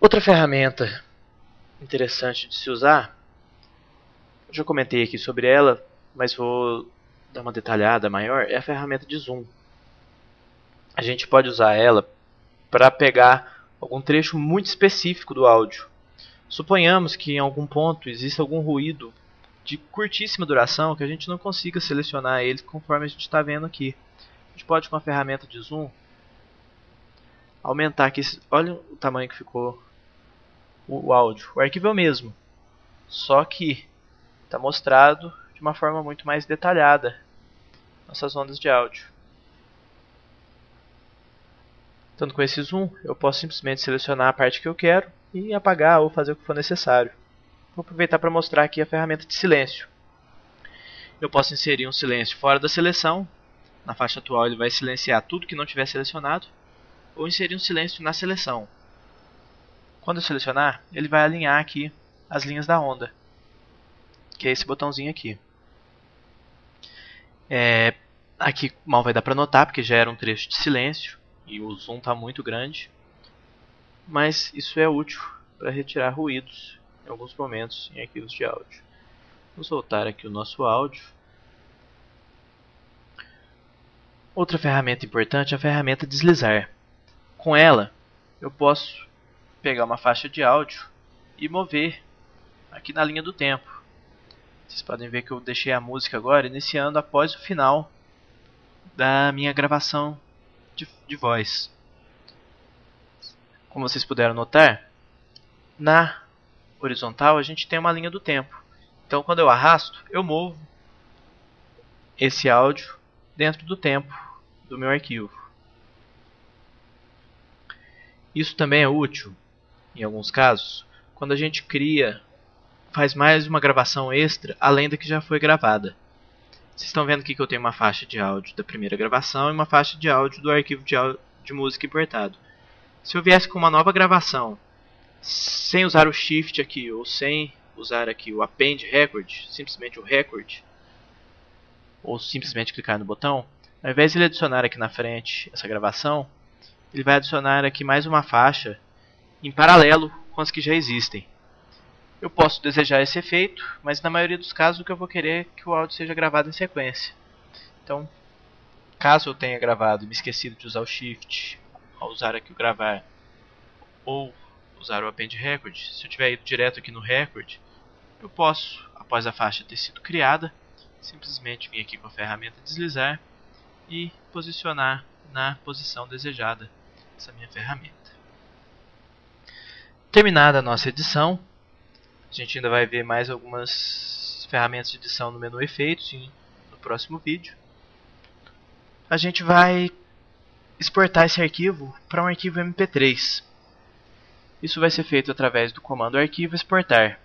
Outra ferramenta interessante de se usar, eu já comentei aqui sobre ela, mas vou dar uma detalhada maior, é a ferramenta de zoom. A gente pode usar ela para pegar algum trecho muito específico do áudio. Suponhamos que em algum ponto exista algum ruído de curtíssima duração que a gente não consiga selecionar ele conforme a gente está vendo aqui. A gente pode, com a ferramenta de zoom, aumentar aqui. Olha o tamanho que ficou o áudio. O arquivo é o mesmo, só que está mostrado de uma forma muito mais detalhada nossas ondas de áudio. Tanto com esse zoom, eu posso simplesmente selecionar a parte que eu quero e apagar ou fazer o que for necessário. Vou aproveitar para mostrar aqui a ferramenta de silêncio. Eu posso inserir um silêncio fora da seleção. Na faixa atual ele vai silenciar tudo que não tiver selecionado. Ou inserir um silêncio na seleção. Quando eu selecionar, ele vai alinhar aqui as linhas da onda, que é esse botãozinho aqui. Aqui mal vai dar para notar, porque já era um trecho de silêncio e o zoom está muito grande. Mas isso é útil para retirar ruídos em alguns momentos em arquivos de áudio. Vamos soltar aqui o nosso áudio. Outra ferramenta importante é a ferramenta deslizar. Com ela, eu posso pegar uma faixa de áudio e mover aqui na linha do tempo. Vocês podem ver que eu deixei a música agora iniciando após o final da minha gravação de voz. Como vocês puderam notar, na horizontal a gente tem uma linha do tempo. Então quando eu arrasto, eu movo esse áudio dentro do tempo do meu arquivo. Isso também é útil, em alguns casos, quando a gente faz mais uma gravação extra além da que já foi gravada. Vocês estão vendo aqui que eu tenho uma faixa de áudio da primeira gravação e uma faixa de áudio do arquivo de música importado. Se eu viesse com uma nova gravação, sem usar o Shift aqui, ou sem usar aqui o Append Record, simplesmente o Record, ou simplesmente clicar no botão, ao invés de ele adicionar aqui na frente essa gravação, ele vai adicionar aqui mais uma faixa em paralelo com as que já existem. Eu posso desejar esse efeito, mas na maioria dos casos o que eu vou querer é que o áudio seja gravado em sequência. Então, caso eu tenha gravado e me esquecido de usar o Shift, ao usar aqui o gravar, ou usar o Append Record, se eu tiver ido direto aqui no Record, eu posso, após a faixa ter sido criada, simplesmente vir aqui com a ferramenta deslizar e posicionar na posição desejada essa minha ferramenta. Terminada a nossa edição, a gente ainda vai ver mais algumas ferramentas de edição no menu Efeitos no próximo vídeo. A gente vai exportar esse arquivo para um arquivo MP3. Isso vai ser feito através do comando arquivo exportar.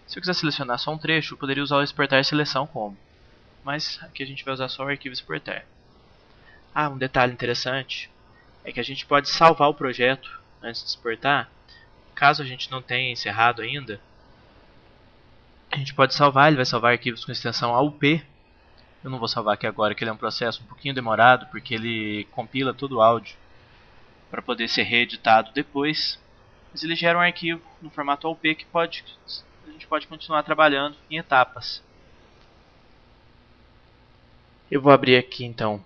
Se eu quiser selecionar só um trecho, eu poderia usar o exportar seleção como. Mas aqui a gente vai usar só o arquivo exportar. Um detalhe interessante é que a gente pode salvar o projeto antes de exportar. Caso a gente não tenha encerrado ainda, a gente pode salvar, ele vai salvar arquivos com extensão AUP. Eu não vou salvar aqui agora, que ele é um processo um pouquinho demorado, porque ele compila todo o áudio para poder ser reeditado depois. Mas ele gera um arquivo no formato AUP que a gente pode continuar trabalhando em etapas. Eu vou abrir aqui então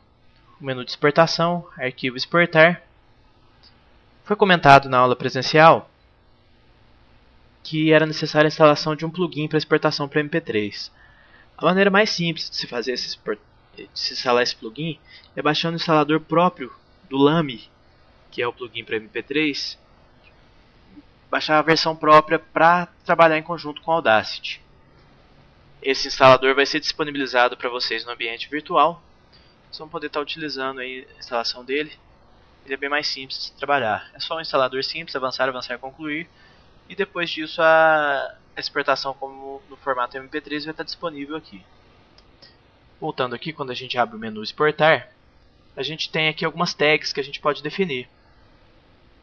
o menu de exportação, arquivo exportar. Foi comentado na aula presencial que era necessária a instalação de um plugin para exportação para MP3. A maneira mais simples de se fazer de se instalar esse plugin é baixando o instalador próprio do Lame, que é o plugin para MP3, baixar a versão própria para trabalhar em conjunto com o Audacity. Esse instalador vai ser disponibilizado para vocês no ambiente virtual. Vocês vão poder estar utilizando aí a instalação dele. Ele é bem mais simples de trabalhar. É só um instalador simples, avançar, concluir. E depois disso a exportação como no formato MP3 vai estar disponível aqui. Voltando aqui, quando a gente abre o menu exportar, a gente tem aqui algumas tags que a gente pode definir.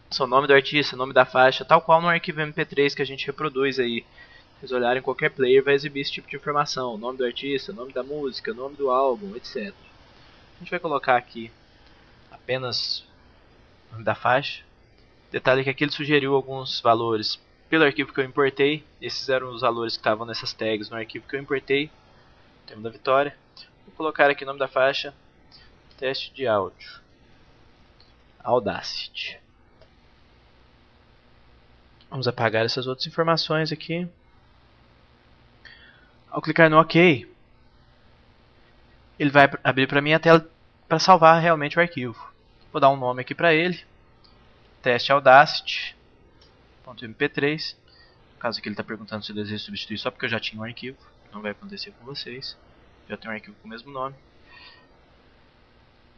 São o nome do artista, nome da faixa, tal qual no arquivo MP3 que a gente reproduz aí. Se vocês olharem, qualquer player vai exibir esse tipo de informação. Nome do artista, nome da música, nome do álbum, etc. A gente vai colocar aqui apenas o nome da faixa. Detalhe que aqui ele sugeriu alguns valores pelo arquivo que eu importei. Esses eram os valores que estavam nessas tags no arquivo que eu importei. Termo da vitória. Vou colocar aqui o nome da faixa. Teste de áudio. Audacity. Vamos apagar essas outras informações aqui. Ao clicar no OK, ele vai abrir para mim a tela para salvar realmente o arquivo. Vou dar um nome aqui para ele. Teste Audacity.mp3. No caso aqui ele está perguntando se eu desejo substituir só porque eu já tinha um arquivo. Não vai acontecer com vocês. Já tem um arquivo com o mesmo nome.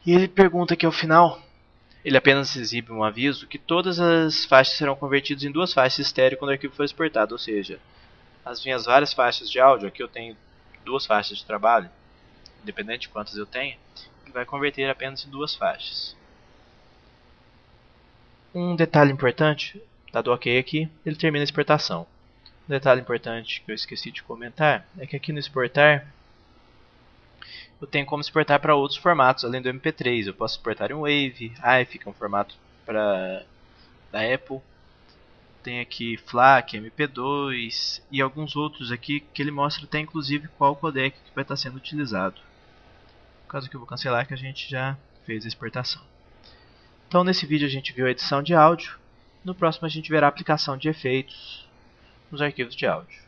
E ele pergunta aqui ao final, ele apenas exibe um aviso que todas as faixas serão convertidas em 2 faixas estéreo quando o arquivo for exportado. Ou seja, as minhas várias faixas de áudio, aqui eu tenho 2 faixas de trabalho, independente de quantas eu tenha, ele vai converter apenas em 2 faixas. Um detalhe importante, dado OK aqui, ele termina a exportação. Um detalhe importante que eu esqueci de comentar é que aqui no exportar eu tenho como exportar para outros formatos além do MP3. Eu posso exportar em Wave, AIF, que é um formato da Apple. Tem aqui FLAC, MP2 e alguns outros aqui que ele mostra até inclusive qual codec que vai estar sendo utilizado. No caso que eu vou cancelar, que a gente já fez a exportação. Então nesse vídeo a gente viu a edição de áudio. No próximo a gente verá a aplicação de efeitos nos arquivos de áudio.